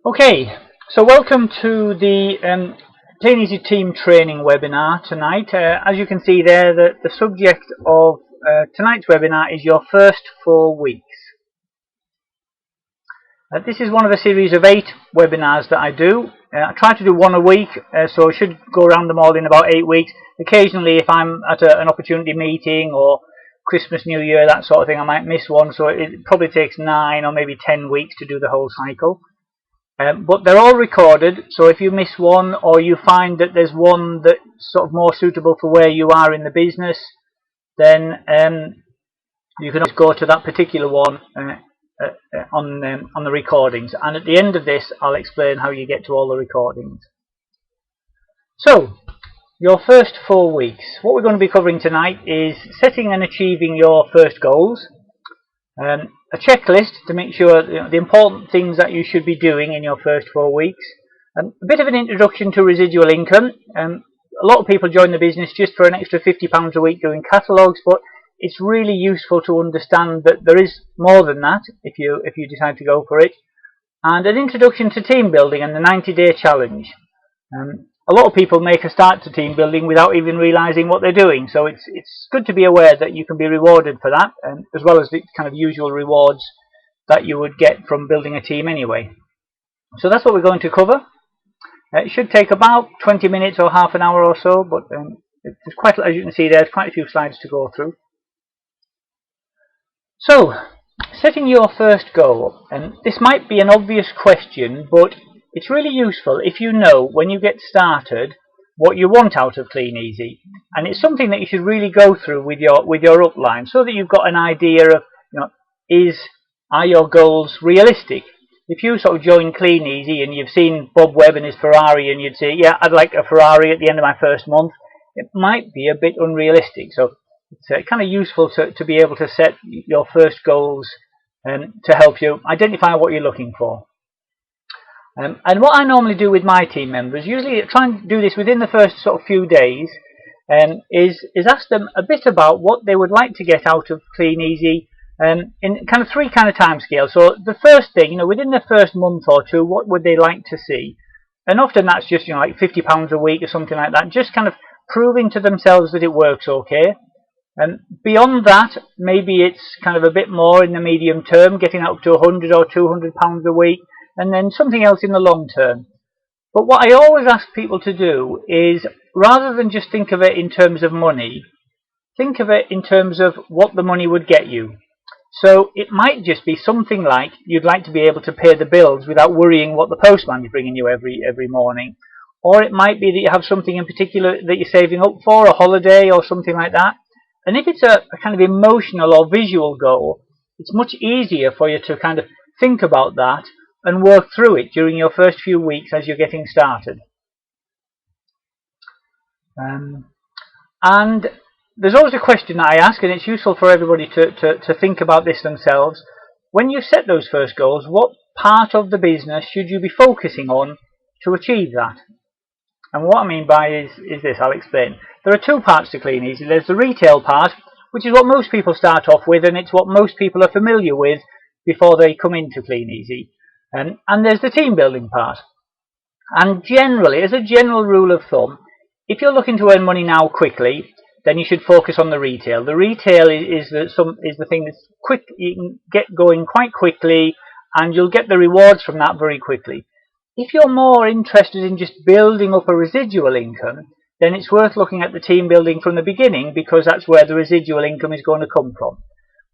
Okay, so welcome to the Kleeneze team training webinar tonight. As you can see there, the subject of tonight's webinar is your first 4 weeks. This is one of a series of 8 webinars that I do. I try to do one a week, so I should go around them all in about 8 weeks. Occasionally, if I'm at an opportunity meeting or Christmas, New Year, that sort of thing, I might miss one, so it probably takes 9 or maybe 10 weeks to do the whole cycle. But they're all recorded, so if you miss one or you find that there's one that's sort of more suitable for where you are in the business, then you can always go to that particular one on the recordings. And at the end of this, I'll explain how you get to all the recordings. So, your first 4 weeks. What we're going to be covering tonight is setting and achieving your first goals. A checklist to make sure the important things that you should be doing in your first 4 weeks. A bit of an introduction to residual income. A lot of people join the business just for an extra £50 a week doing catalogues, but it's really useful to understand that there is more than that if you decide to go for it. And an introduction to team building and the 90-day challenge. A lot of people make a start to team building without even realising what they're doing, so it's good to be aware that you can be rewarded for that, as well as the kind of usual rewards that you would get from building a team anyway. So that's what we're going to cover. It should take about 20 minutes or half an hour or so, but it's quite, as you can see, there's quite a few slides to go through. So, setting your first goal, and this might be an obvious question, but it's really useful if you know when you get started what you want out of Kleeneze, and it's something that you should really go through with your upline so that you've got an idea of, are your goals realistic? If you sort of join Kleeneze and you've seen Bob Webb and his Ferrari and you'd say, yeah, I'd like a Ferrari at the end of my first month, it might be a bit unrealistic. So it's kind of useful to be able to set your first goals to help you identify what you're looking for. And what I normally do with my team members, usually try and do this within the first sort of few days, is ask them a bit about what they would like to get out of Kleeneze in kind of 3 kind of timescales. So the first thing, within the first month or 2, what would they like to see? And often that's just like £50 a week or something like that, just kind of proving to themselves that it works okay. And beyond that, maybe it's kind of a bit more in the medium term, getting up to £100 or £200 a week. And then something else in the long term. But what I always ask people to do is, rather than just think of it in terms of money, think of it in terms of what the money would get you. So it might just be something like you'd like to be able to pay the bills without worrying what the postman is bringing you every morning. Or it might be that you have something in particular that you're saving up for, a holiday or something like that. And if it's a kind of emotional or visual goal, it's much easier for you to kind of think about that and work through it during your first few weeks as you're getting started. And there's always a question that I ask, and it's useful for everybody to think about this themselves. When you set those first goals, what part of the business should you be focusing on to achieve that? And what I mean by is this, I'll explain. There are 2 parts to Kleeneze. There's the retail part, which is what most people start off with, and it's what most people are familiar with before they come into Kleeneze. And there's the team building part. And generally, as a general rule of thumb, if you're looking to earn money now quickly, then you should focus on the retail. The retail is the thing that's quick. You can get going quite quickly, and you'll get the rewards from that very quickly. If you're more interested in just building up a residual income, then it's worth looking at the team building from the beginning, because that's where the residual income is going to come from.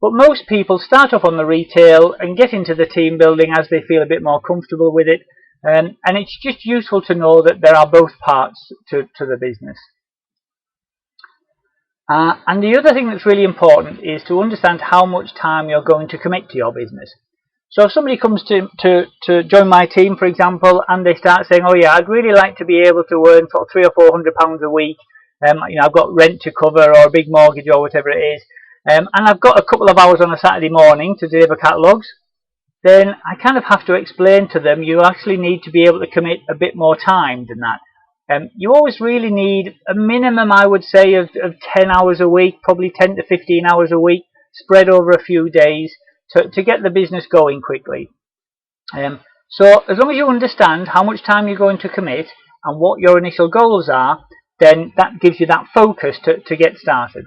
But most people start off on the retail and get into the team building as they feel a bit more comfortable with it. And it's just useful to know that there are both parts to the business. And the other thing that's really important is to understand how much time you're going to commit to your business. So if somebody comes to join my team, for example, and they start saying, oh yeah, I'd really like to be able to earn sort of £300 or £400 a week. I've got rent to cover or a big mortgage or whatever it is. And I've got a couple of hours on a Saturday morning to deliver catalogues, then I kind of have to explain to them you actually need to be able to commit a bit more time than that. You always really need a minimum, I would say, of 10 hours a week, probably 10 to 15 hours a week, spread over a few days to get the business going quickly. So as long as you understand how much time you're going to commit and what your initial goals are, then that gives you that focus to get started.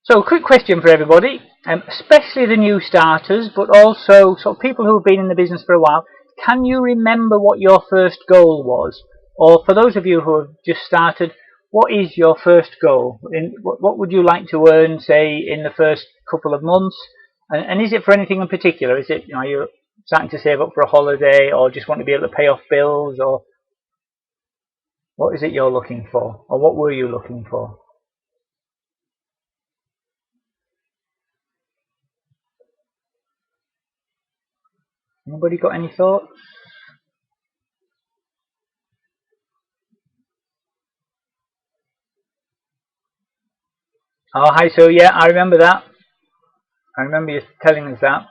So, quick question for everybody, especially the new starters, but also sort of people who have been in the business for a while. Can you remember what your first goal was? Or for those of you who have just started, what is your first goal? What would you like to earn, say, in the first couple of months? And is it for anything in particular? Is it, you're starting to save up for a holiday, or just want to be able to pay off bills, or what is it you're looking for? Or what were you looking for? Anybody got any thoughts? Oh, hi, so yeah, I remember that. I remember you telling us that.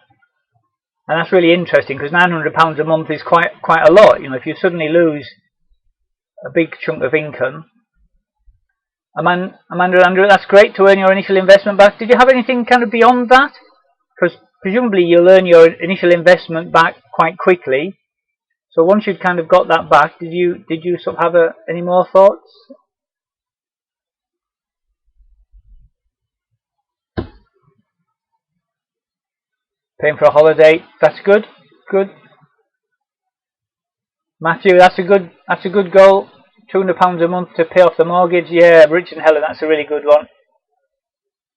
And that's really interesting because £900 a month is quite a lot. If you suddenly lose a big chunk of income. Amanda, Andrew, that's great to earn your initial investment back. Did you have anything kind of beyond that? Because presumably you'll earn your initial investment back quite quickly. So once you'd kind of got that back, did you sort of have any more thoughts? Paying for a holiday, that's good. Good. Matthew, that's a good goal. £200 a month to pay off the mortgage. Yeah, Rich and Helen, that's a really good one.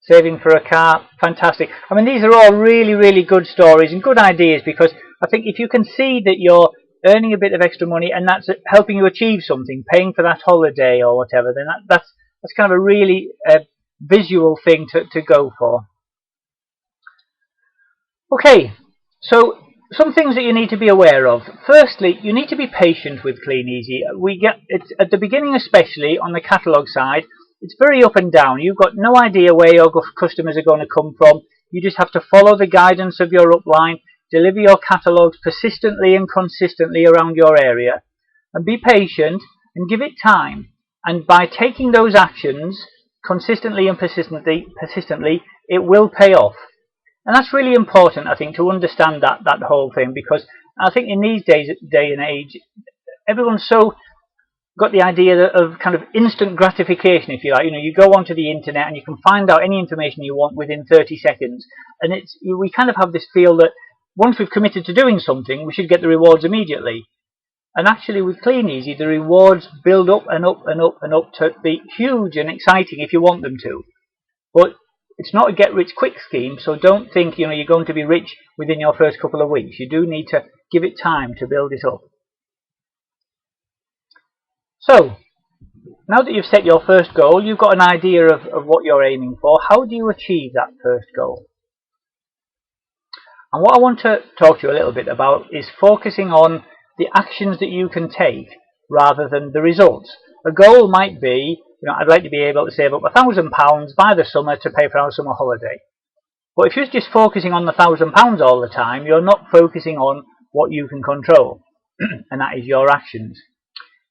Saving for a car, fantastic. I mean, these are all really, really good stories and good ideas, because I think if you can see that you're earning a bit of extra money and that's helping you achieve something, paying for that holiday or whatever, then that's kind of a really visual thing to go for. Okay, so some things that you need to be aware of. Firstly, you need to be patient with Kleeneze. It's at the beginning, especially on the catalogue side, it's very up and down. You've got no idea where your customers are going to come from. You just have to follow the guidance of your upline, deliver your catalogues persistently and consistently around your area, and be patient and give it time. And by taking those actions consistently and persistently, it will pay off. And that's really important, I think, to understand that whole thing, because I think in these day and age, everyone's so got the idea of kind of instant gratification, if you like. You go onto the internet and you can find out any information you want within 30 seconds. And we kind of have this feel that once we've committed to doing something, we should get the rewards immediately. And actually with Kleeneze, the rewards build up and up and up and up to be huge and exciting if you want them to. But it's not a get-rich-quick scheme, so don't think you're going to be rich within your first couple of weeks. You do need to give it time to build it up. So, now that you've set your first goal, you've got an idea of what you're aiming for. How do you achieve that first goal? And what I want to talk to you a little bit about is focusing on the actions that you can take rather than the results. A goal might be, I'd like to be able to save up £1,000 by the summer to pay for our summer holiday. But if you're just focusing on the £1,000 all the time, you're not focusing on what you can control, and that is your actions.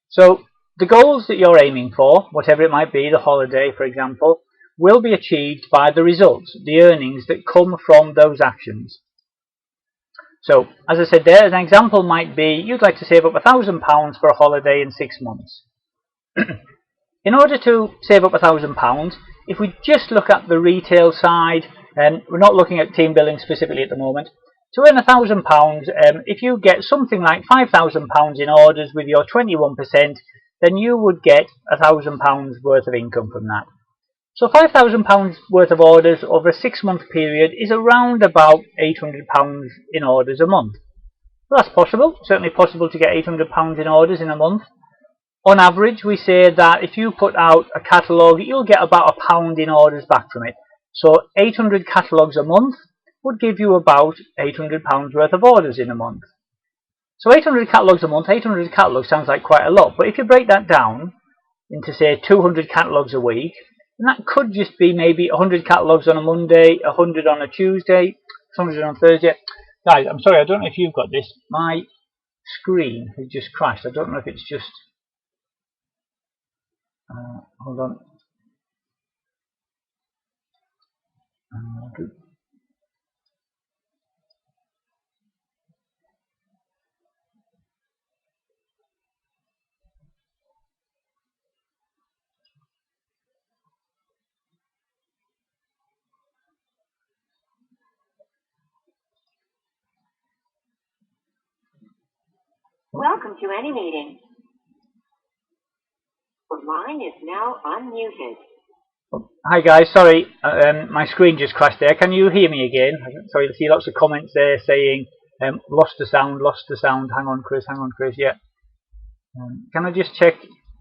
So the goals that you're aiming for, whatever it might be, the holiday for example, will be achieved by the results, the earnings that come from those actions. So, as I said there, an example might be you'd like to save up £1,000 for a holiday in 6 months. In order to save up £1,000, if we just look at the retail side, and we're not looking at team building specifically at the moment, to earn £1,000, if you get something like £5,000 in orders with your 21%, then you would get £1,000 worth of income from that. So £5,000 worth of orders over a 6-month period is around about £800 in orders a month. Well, that's possible, certainly possible to get £800 in orders in a month. On average, we say that if you put out a catalogue, you'll get about £1 in orders back from it. So 800 catalogues a month would give you about £800 worth of orders in a month. So 800 catalogues a month, 800 catalogues sounds like quite a lot, but if you break that down into, say, 200 catalogues a week, then that could just be maybe 100 catalogues on a Monday, 100 on a Tuesday, 100 on Thursday. Guys, I'm sorry, I don't know if you've got this. My screen has just crashed. I don't know if it's just... hold on. Welcome to any meeting. Your line is now unmuted. Hi guys, sorry, my screen just crashed there. Can you hear me again? Sorry, I see lots of comments there saying lost the sound, hang on Chris, yeah. Can I just check?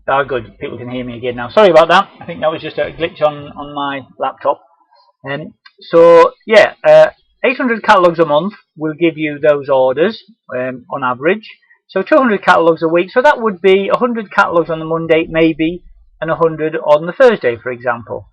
Oh good, people can hear me again now. Sorry about that, I think that was just a glitch on my laptop. So yeah, 800 catalogues a month will give you those orders on average. So 200 catalogues a week, so that would be 100 catalogues on the Monday maybe, and 100 on the Thursday, for example.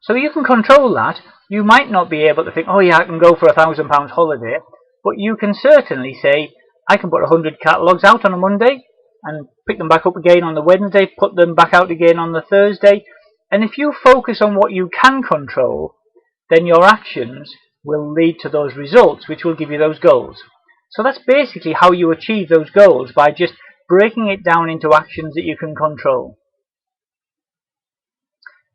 So you can control that. You might not be able to think, oh yeah, I can go for £1,000 holiday, but you can certainly say, I can put 100 catalogues out on a Monday and pick them back up again on the Wednesday, put them back out again on the Thursday. And if you focus on what you can control, then your actions will lead to those results, which will give you those goals. So that's basically how you achieve those goals, by just breaking it down into actions that you can control.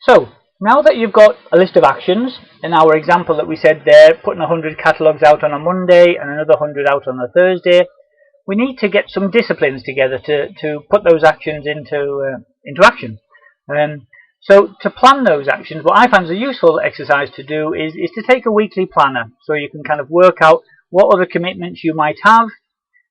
So, now that you've got a list of actions, in our example that we said there, putting 100 catalogues out on a Monday and another 100 out on a Thursday, we need to get some disciplines together to put those actions into action. So to plan those actions, what I find is a useful exercise to do is to take a weekly planner, so you can kind of work out what other commitments you might have.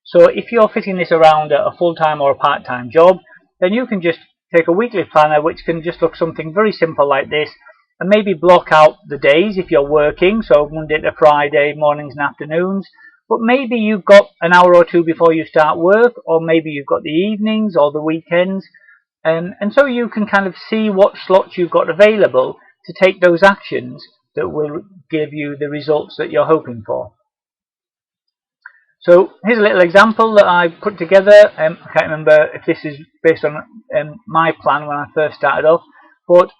So if you're fitting this around a full-time or a part-time job, then you can just take a weekly planner, which can just look something very simple like this, and maybe block out the days if you're working, so Monday to Friday, mornings and afternoons. But maybe you've got an hour or two before you start work, or maybe you've got the evenings or the weekends. And so you can kind of see what slots you've got available to take those actions that will give you the results that you're hoping for. So here's a little example that I put together. I can't remember if this is based on my plan when I first started off, but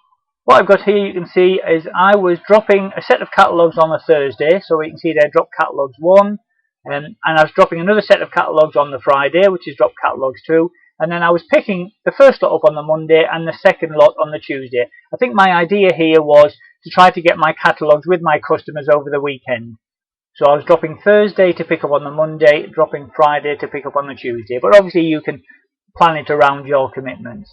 what I've got here, you can see, is I was dropping a set of catalogues on a Thursday, so you can see there, drop catalogues 1, and I was dropping another set of catalogues on the Friday, which is drop catalogues 2, and then I was picking the first lot up on the Monday and the second lot on the Tuesday. I think my idea here was to try to get my catalogues with my customers over the weekend. So I was dropping Thursday to pick up on the Monday, dropping Friday to pick up on the Tuesday. But obviously you can plan it around your commitments.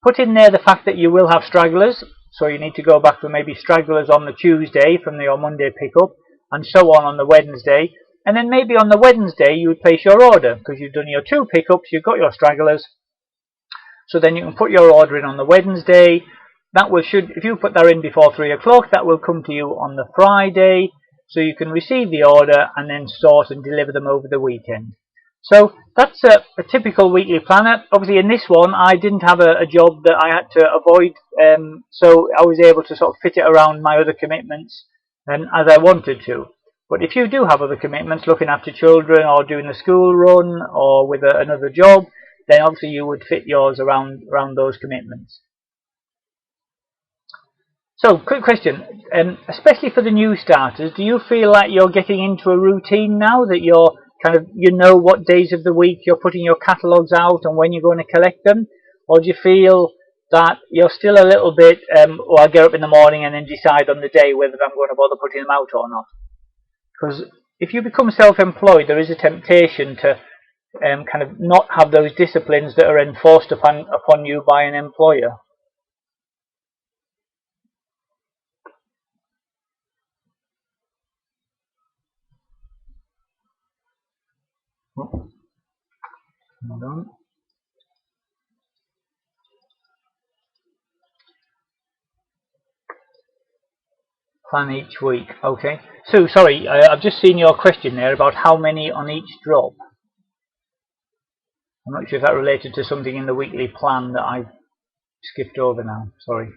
Put in there the fact that you will have stragglers. So you need to go back for maybe stragglers on the Tuesday from your Monday pickup, and so on the Wednesday. And then maybe on the Wednesday you would place your order, because you've done your 2 pickups, you've got your stragglers. So then you can put your order in on the Wednesday. That will if you put that in before 3 o'clock, that will come to you on the Friday. So you can receive the order and then sort and deliver them over the weekend. So that's a typical weekly planner. Obviously in this one I didn't have a job that I had to avoid, so I was able to sort of fit it around my other commitments as I wanted to. But if you do have other commitments, looking after children or doing a school run or with another job, then obviously you would fit yours around those commitments. So, quick question, especially for the new starters, do you feel like you're getting into a routine now, that you're you know what days of the week you're putting your catalogues out and when you're going to collect them? Or do you feel that you're still a little bit, well, I'll get up in the morning and then decide on the day whether I'm going to bother putting them out or not? Because if you become self-employed, there is a temptation to kind of not have those disciplines that are enforced upon you by an employer. Hold on. Plan each week. Okay. So, sorry, I've just seen your question there about how many on each drop. I'm not sure if that related to something in the weekly plan that I've skipped over now. Sorry.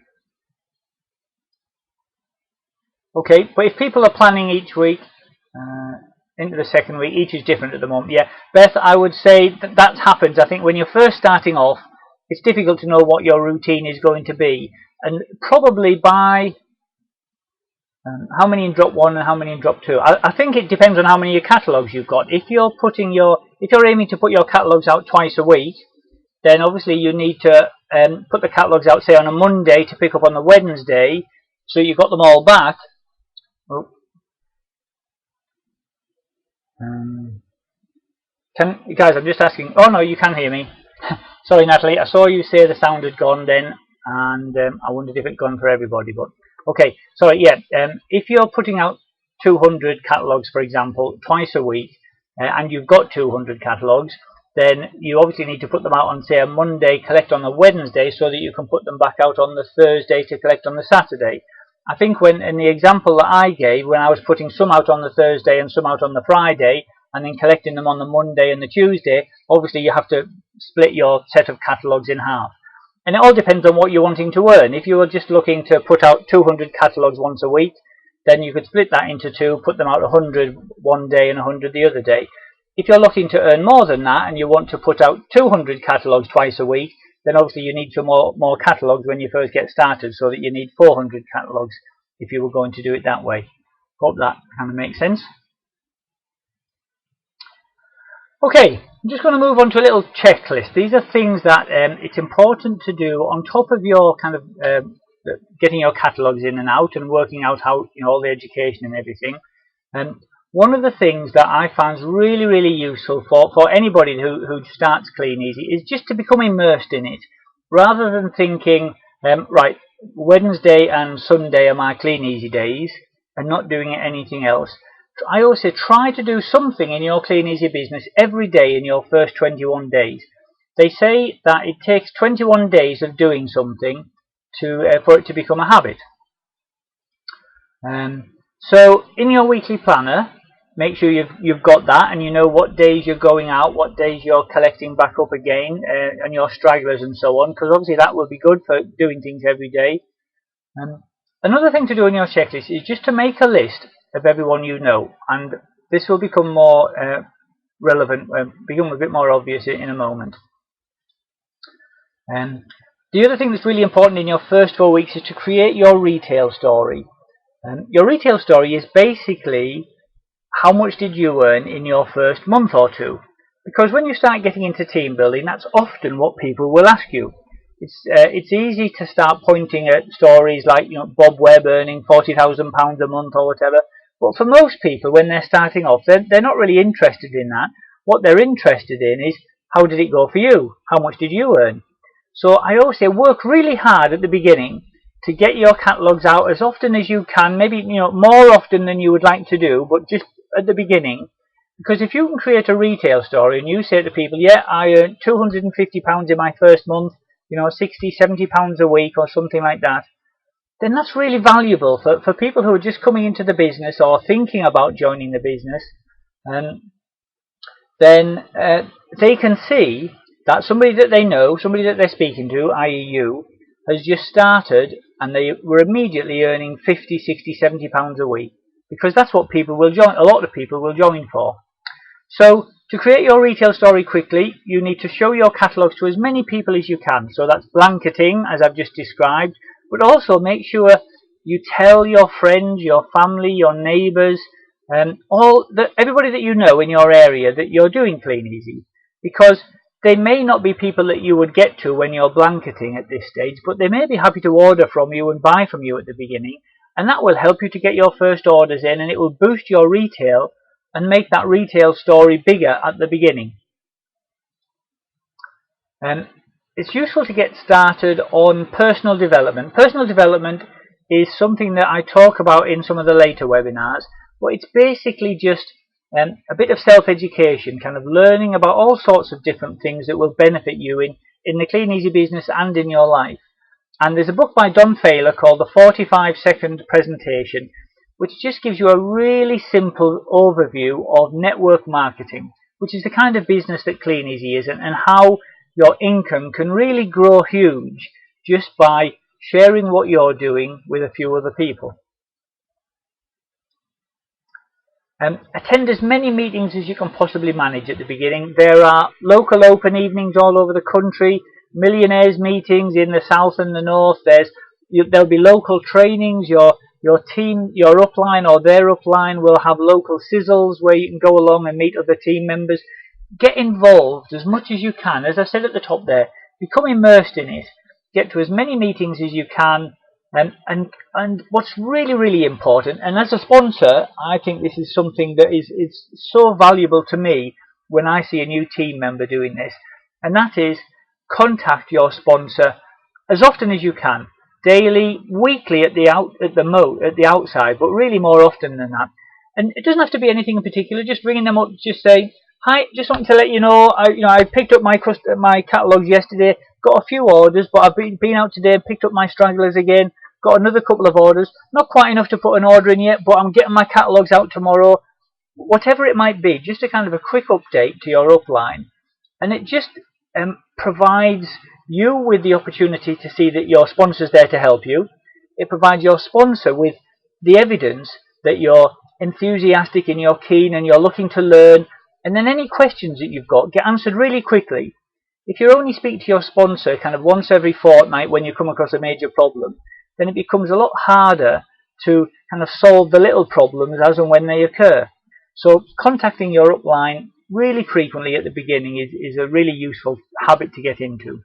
Okay, but if people are planning each week into the second week, each is different at the moment. Yeah, Beth, I would say that happens. I think when you're first starting off, it's difficult to know what your routine is going to be, and probably by how many in drop 1 and how many in drop 2. I think it depends on how many catalogues you've got. If you're aiming to put your catalogues out twice a week, then obviously you need to put the catalogues out, say, on a Monday to pick up on the Wednesday, so you've got them all back. Oh. Guys, I'm just asking. Oh no, you can hear me. Sorry, Natalie. I saw you say the sound had gone then, and I wondered if it had gone for everybody. But okay, sorry. Yeah. If you're putting out 200 catalogues, for example, twice a week, and you've got 200 catalogues, then you obviously need to put them out on, say, a Monday, collect on a Wednesday, so that you can put them back out on the Thursday to collect on the Saturday. I think when in the example that I gave, when I was putting some out on the Thursday and some out on the Friday, and then collecting them on the Monday and the Tuesday, obviously you have to split your set of catalogues in half. And it all depends on what you're wanting to earn. If you were just looking to put out 200 catalogues once a week, then you could split that into two, put them out 100 one day and 100 the other day. If you're looking to earn more than that and you want to put out 200 catalogues twice a week, then obviously you need some more catalogues when you first get started, so that you need 400 catalogues if you were going to do it that way. Hope that kind of makes sense. Okay, I'm just going to move on to a little checklist. These are things that it's important to do on top of your kind of getting your catalogues in and out and working out how, you know, all the education and everything. One of the things that I find really, really useful for anybody who starts Kleeneze is just to become immersed in it, rather than thinking, right, Wednesday and Sunday are my Kleeneze days, and not doing anything else. I always say try to do something in your Kleeneze business every day in your first 21 days. They say that it takes 21 days of doing something for it to become a habit. So in your weekly planner, make sure you've got that, and you know what days you're going out, what days you're collecting back up again, and your stragglers and so on, because obviously that will be good for doing things every day. Another thing to do in your checklist is just to make a list of everyone you know, and this will become more relevant, become a bit more obvious in a moment. The other thing that's really important in your first 4 weeks is to create your retail story. Your retail story is basically how much did you earn in your first month or two, because when you start getting into team building, that's often what people will ask you. It's easy to start pointing at stories like, you know, Bob Webb earning £40,000 a month or whatever, but for most people when they're starting off, they're not really interested in that. What they're interested in is, how did it go for you? How much did you earn? So I always say work really hard at the beginning to get your catalogues out as often as you can, maybe, you know, more often than you would like to do, but just at the beginning. Because if you can create a retail story and you say to people, yeah, I earned £250 in my first month, you know, £60–70 a week or something like that, then that's really valuable for people who are just coming into the business or thinking about joining the business. Then they can see that somebody that they know, somebody that they're speaking to, i.e. you, has just started and they were immediately earning £50, £60, £70 a week, because that's what people will join. A lot of people will join for. So to create your retail story quickly, you need to show your catalogues to as many people as you can. So that's blanketing, as I've just described, but also make sure you tell your friends, your family, your neighbours, everybody that you know in your area that you're doing Kleeneze, because they may not be people that you would get to when you're blanketing at this stage, but they may be happy to order from you and buy from you at the beginning, and that will help you to get your first orders in, and it will boost your retail and make that retail story bigger at the beginning. It's useful to get started on personal development. Personal development is something that I talk about in some of the later webinars, but it's basically just a bit of self-education, kind of learning about all sorts of different things that will benefit you in the Kleeneze business and in your life. And there's a book by Don Failer called The 45-Second Presentation, which just gives you a really simple overview of network marketing, which is the kind of business that Kleeneze is, and how your income can really grow huge just by sharing what you're doing with a few other people. Attend as many meetings as you can possibly manage at the beginning. There are local open evenings all over the country, millionaires meetings in the south and the north. There'll be local trainings. Your team, your upline or their upline will have local sizzles where you can go along and meet other team members. Get involved as much as you can. As I said at the top there, become immersed in it. Get to as many meetings as you can. And what's really, really important, and as a sponsor, I think this is something that is so valuable to me, when I see a new team member doing this, and that is contact your sponsor as often as you can, daily, weekly at the outside, but really more often than that. And it doesn't have to be anything in particular. Just ringing them up, just say, "Hi, just wanting to let you know, I picked up my catalogues yesterday. Got a few orders, but I've been out today, picked up my stragglers again. Got another couple of orders. Not quite enough to put an order in yet, but I'm getting my catalogues out tomorrow." Whatever it might be, just a kind of a quick update to your upline, and it just provides you with the opportunity to see that your sponsor's there to help you. It provides your sponsor with the evidence that you're enthusiastic and you're keen and you're looking to learn, and then any questions that you've got get answered really quickly. If you only speak to your sponsor kind of once every fortnight when you come across a major problem, then it becomes a lot harder to kind of solve the little problems as and when they occur. So contacting your upline really frequently at the beginning is a really useful habit to get into.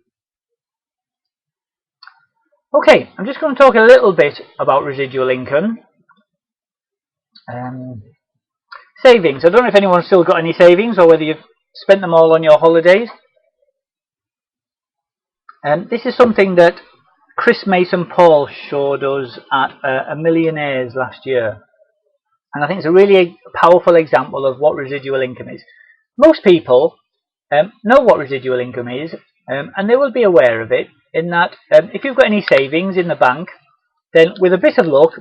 Okay, I'm just going to talk a little bit about residual income. Savings. I don't know if anyone's still got any savings or whether you've spent them all on your holidays. This is something that Chris Mason Paul showed us at a Millionaires last year. And I think it's a really powerful example of what residual income is. Most people know what residual income is, and they will be aware of it, in that if you've got any savings in the bank, then with a bit of luck,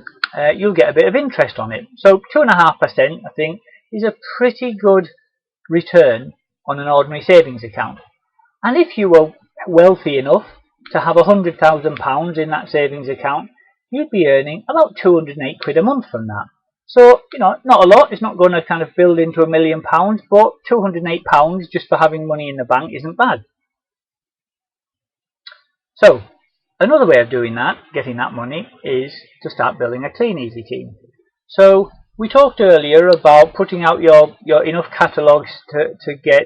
you'll get a bit of interest on it. So 2.5%, I think, is a pretty good return on an ordinary savings account. And if you were wealthy enough to have £100,000 in that savings account, you'd be earning about 208 quid a month from that. So, not a lot. It's not going to kind of build into £1 million, but £208 just for having money in the bank isn't bad. So, another way of doing that, getting that money, is to start building a Kleeneze team. So, we talked earlier about putting out your enough catalogues to get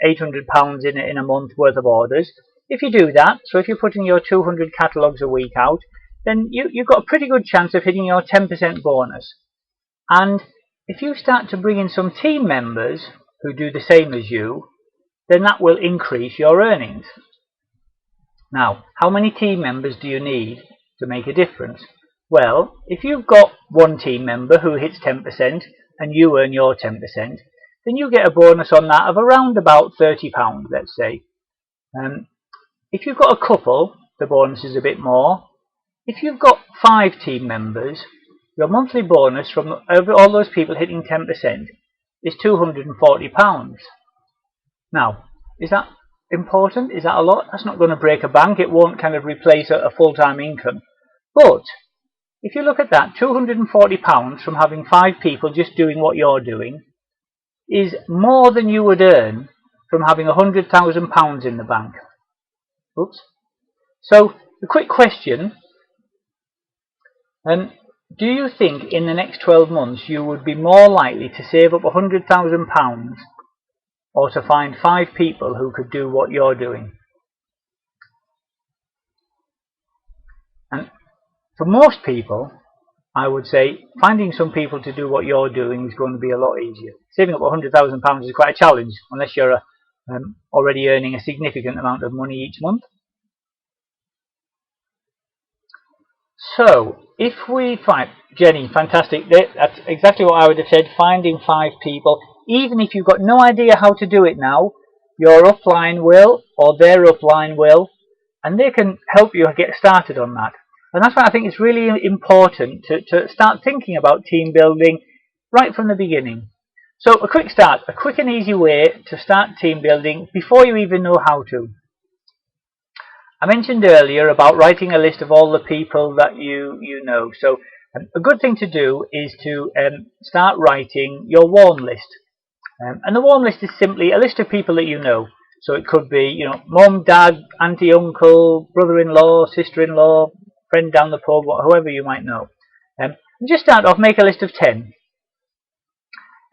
£800 in a month worth of orders. If you do that, so if you're putting your 200 catalogues a week out, then you've got a pretty good chance of hitting your 10% bonus. And if you start to bring in some team members who do the same as you, then that will increase your earnings. Now, how many team members do you need to make a difference? Well, if you've got one team member who hits 10% and you earn your 10%, then you get a bonus on that of around about £30, let's say. If you've got a couple, the bonus is a bit more. If you've got 5 team members, your monthly bonus from all those people hitting 10% is £240. Now, is that important? Is that a lot? That's not going to break a bank. It won't kind of replace a full-time income. But if you look at that, £240 from having 5 people just doing what you're doing is more than you would earn from having £100,000 in the bank. Oops. So, the quick question, do you think in the next 12 months you would be more likely to save up £100,000 or to find 5 people who could do what you're doing? And for most people, I would say finding some people to do what you're doing is going to be a lot easier. Saving up £100,000 is quite a challenge unless you're already earning a significant amount of money each month. So, if we find, Jenny, fantastic, that's exactly what I would have said, finding 5 people. Even if you've got no idea how to do it now, your upline will, or their upline will, and they can help you get started on that. And that's why I think it's really important to start thinking about team building right from the beginning. So a quick start, a quick and easy way to start team building before you even know how to. I mentioned earlier about writing a list of all the people that you know. So a good thing to do is to start writing your warm list. And the warm list is simply a list of people that you know. So it could be, mum, dad, auntie, uncle, brother-in-law, sister-in-law, friend down the pub, whoever you might know. And just start off, make a list of 10.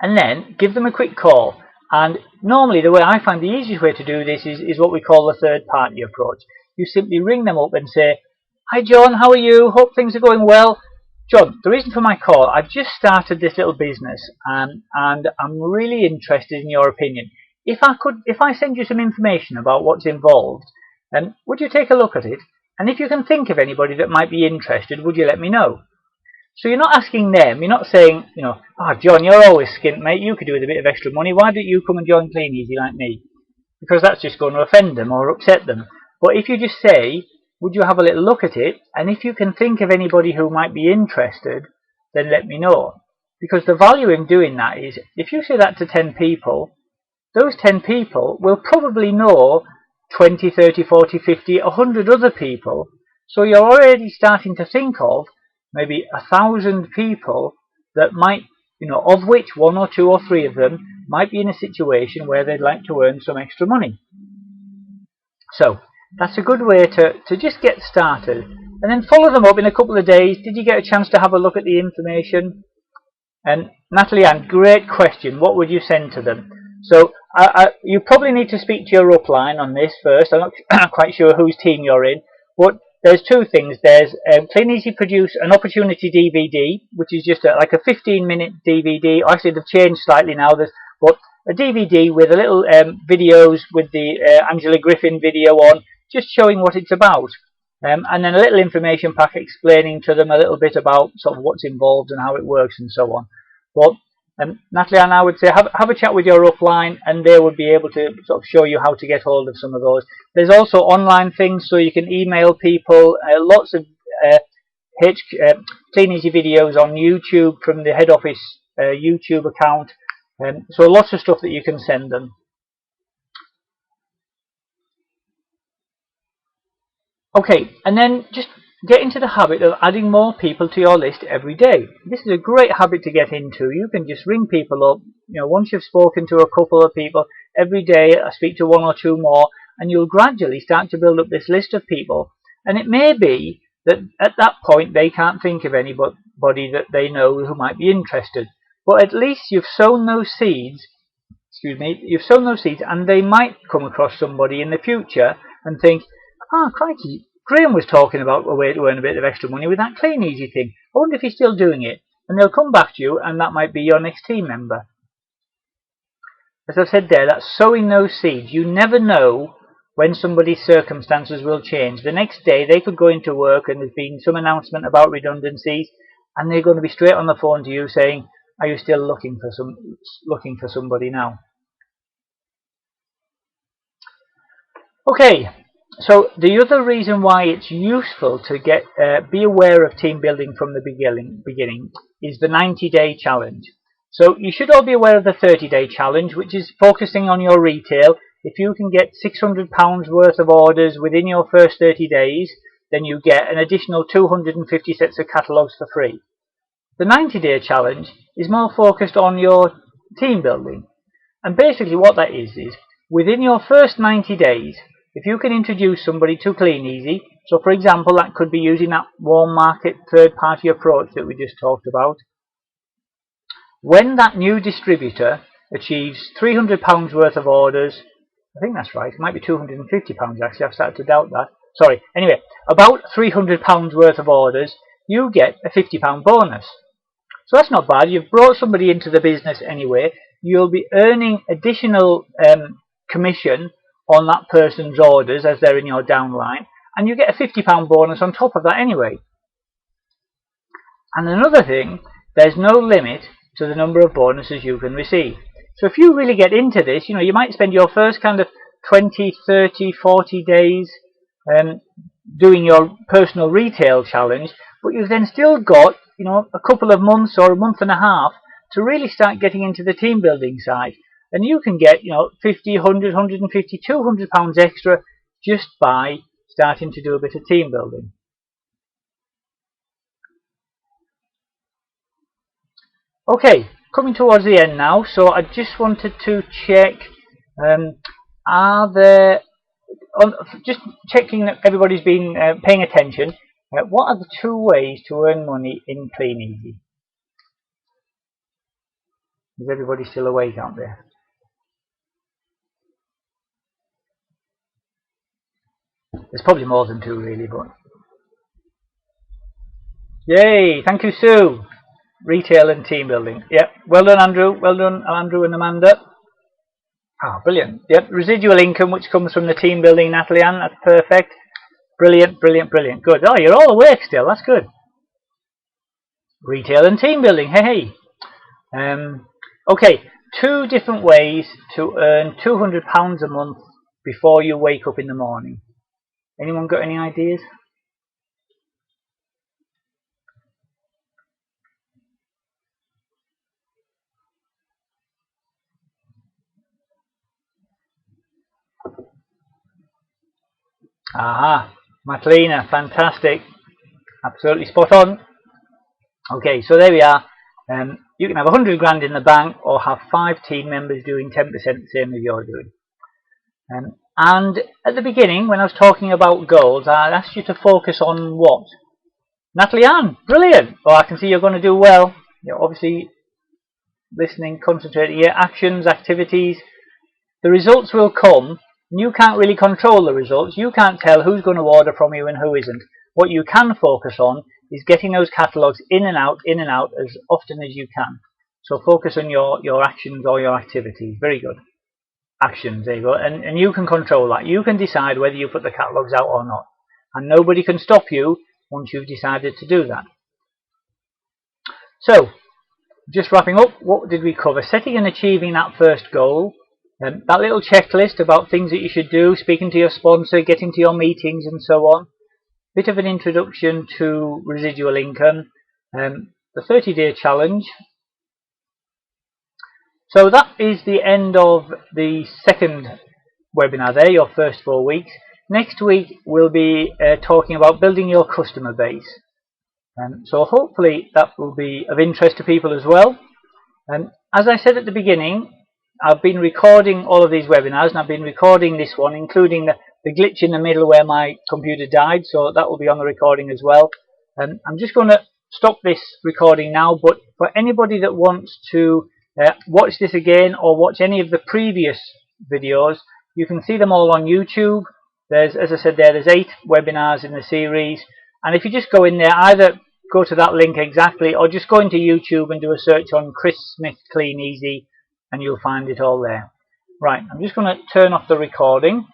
And then give them a quick call. And normally the way I find the easiest way to do this is what we call the third party approach. You simply ring them up and say, "Hi John, how are you? Hope things are going well. John, the reason for my call, I've just started this little business and I'm really interested in your opinion. if I send you some information about what's involved, would you take a look at it? And if you can think of anybody that might be interested, would you let me know? So you're not asking them, you're not saying, oh, John, you're always skint, mate, you could do with a bit of extra money, why don't you come and join Kleeneze like me? Because that's just going to offend them or upset them. But if you just say, would you have a little look at it, and if you can think of anybody who might be interested, then let me know. Because the value in doing that is, if you say that to 10 people, those 10 people will probably know 20, 30, 40, 50, 100 other people. So you're already starting to think of maybe 1,000 people that might, of which 1 or 2 or 3 of them might be in a situation where they'd like to earn some extra money. So that's a good way to just get started. And then follow them up in a couple of days. Did you get a chance to have a look at the information? And Natalie Ann, great question. What would you send to them? So you probably need to speak to your upline on this first. I'm not quite sure whose team you're in. But there's 2 things. There's Kleeneze produce an opportunity DVD, which is just like a 15-minute DVD. Actually, they've changed slightly now. But a DVD with a little videos with the Angela Griffin video on, just showing what it's about. And then a little information pack explaining to them a little bit about sort of what's involved and how it works and so on. But Natalie and I would say have a chat with your upline, and they would be able to sort of show you how to get hold of some of those. There's also online things, so you can email people. Lots of Kleeneze videos on YouTube from the head office YouTube account. So lots of stuff that you can send them. Okay, and then just get into the habit of adding more people to your list every day. This is a great habit to get into. You can just ring people up. Once you've spoken to a couple of people, every day I speak to 1 or 2 more, and you'll gradually start to build up this list of people. And it may be that at that point they can't think of anybody that they know who might be interested. But at least you've sown those seeds. You've sown those seeds, and they might come across somebody in the future and think, oh, crikey, Graham was talking about a way to earn a bit of extra money with that Kleeneze thing. I wonder if he's still doing it. And they'll come back to you, and that might be your next team member. As I've said there, that's sowing those seeds. You never know when somebody's circumstances will change. The next day, they could go into work and there's been some announcement about redundancies, and they're going to be straight on the phone to you saying, are you still looking for somebody now? Okay. So the other reason why it's useful to be aware of team building from the beginning is the 90-day challenge. So you should all be aware of the 30-day challenge, which is focusing on your retail. If you can get £600 worth of orders within your first 30 days, then you get an additional 250 sets of catalogues for free. The 90-day challenge is more focused on your team building. And basically what that is within your first 90 days, if you can introduce somebody to Kleeneze, so for example that could be using that warm market third-party approach that we just talked about, when that new distributor achieves £300 worth of orders, I think that's right, it might be £250 actually, I've started to doubt that, sorry, anyway, about £300 worth of orders, you get a £50 bonus. So that's not bad. You've brought somebody into the business anyway, you'll be earning additional commission on that person's orders as they're in your downline, and you get a £50 bonus on top of that anyway. And another thing, there's no limit to the number of bonuses you can receive. So if you really get into this, you might spend your first kind of 20, 30, 40 days doing your personal retail challenge, but you've then still got a couple of months or a month and a half to really start getting into the team building side. And you can get, 50, 100, 150, 200 pounds extra just by starting to do a bit of team building. Okay, coming towards the end now, so I just wanted to check, just checking that everybody's been paying attention, what are the 2 ways to earn money in Kleeneze? Is everybody still awake out there? There's probably more than 2 really, but... Yay! Thank you, Sue! Retail and team building. Yep. Well done, Andrew. Well done, Andrew and Amanda. Ah, brilliant. Yep, residual income which comes from the team building, Natalie Ann, that's perfect. Brilliant, brilliant, brilliant. Good. Oh, you're all awake still, that's good. Retail and team building, hey. Okay, 2 different ways to earn £200 a month before you wake up in the morning. Anyone got any ideas? Aha, Matlina, fantastic. Absolutely spot on. Okay, so there we are. You can have 100 grand in the bank or have 5 team members doing 10% the same as you're doing. And at the beginning, when I was talking about goals, I asked you to focus on what? Natalie Ann, brilliant. Well, I can see you're going to do well. You're obviously listening, concentrating. Your actions, activities. The results will come. You can't really control the results. You can't tell who's going to order from you and who isn't. What you can focus on is getting those catalogues in and out as often as you can. So focus on your actions or your activities. Very good. Actions, there you go. And you can control that. You can decide whether you put the catalogues out or not. And nobody can stop you once you've decided to do that. So, just wrapping up, what did we cover? Setting and achieving that first goal. That little checklist about things that you should do, speaking to your sponsor, getting to your meetings and so on. Bit of an introduction to residual income. The 30-day challenge. So that is the end of the second webinar there, your first 4 weeks. Next week we'll be talking about building your customer base. So hopefully that will be of interest to people as well. As I said at the beginning, I've been recording all of these webinars, and I've been recording this one, including the glitch in the middle where my computer died, so that will be on the recording as well. I'm just going to stop this recording now, but for anybody that wants to watch this again or watch any of the previous videos, you can see them all on YouTube. There's, as I said there's 8 webinars in the series, and if you just go in there, either go to that link exactly or just go into YouTube and do a search on Chris Smith Kleeneze and you'll find it all there. Right, I'm just going to turn off the recording.